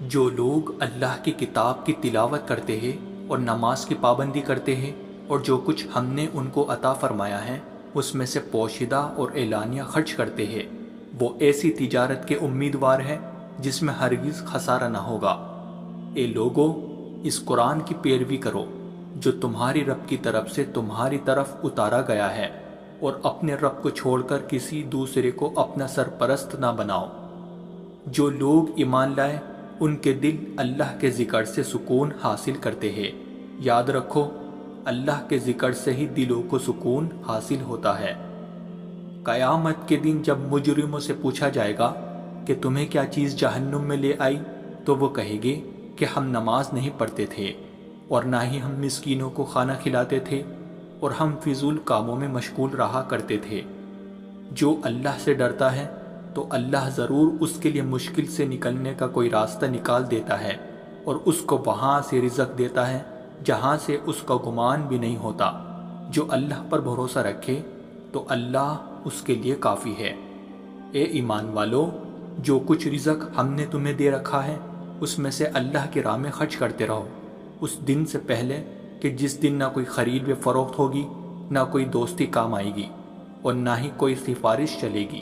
جو لوگ اللہ کی کتاب کی تلاوت کرتے ہیں اور نماز کی پابندی کرتے ہیں اور جو کچھ ہم نے ان کو عطا فرمایا ہے اس میں سے پوشیدہ اور اعلانیہ خرچ کرتے ہیں، وہ ایسی تجارت کے امیدوار ہیں جس میں ہرگز خسارہ نہ ہوگا۔ اے لوگو، اس قرآن کی پیروی کرو جو تمہاری رب کی طرف سے تمہاری طرف اتارا گیا ہے، اور اپنے رب کو چھوڑ کر کسی دوسرے کو اپنا سرپرست نہ بناؤ۔ جو لوگ ایمان لائے ان کے دل اللہ کے ذکر سے سکون حاصل کرتے ہیں۔ یاد رکھو، اللہ کے ذکر سے ہی دلوں کو سکون حاصل ہوتا ہے۔ قیامت کے دن جب مجرموں سے پوچھا جائے گا کہ تمہیں کیا چیز جہنم میں لے آئی، تو وہ کہیں گے کہ ہم نماز نہیں پڑھتے تھے اور نہ ہی ہم مسکینوں کو کھانا کھلاتے تھے، اور ہم فضول کاموں میں مشغول رہا کرتے تھے۔ جو اللہ سے ڈرتا ہے تو اللہ ضرور اس کے لیے مشکل سے نکلنے کا کوئی راستہ نکال دیتا ہے، اور اس کو وہاں سے رزق دیتا ہے جہاں سے اس کا گمان بھی نہیں ہوتا۔ جو اللہ پر بھروسہ رکھے تو اللہ اس کے لیے کافی ہے۔ اے ایمان والو، جو کچھ رزق ہم نے تمہیں دے رکھا ہے اس میں سے اللہ کی راہ میں خرچ کرتے رہو، اس دن سے پہلے کہ جس دن نہ کوئی خرید و فروخت ہوگی، نہ کوئی دوستی کام آئے گی، اور نہ ہی کوئی سفارش چلے گی۔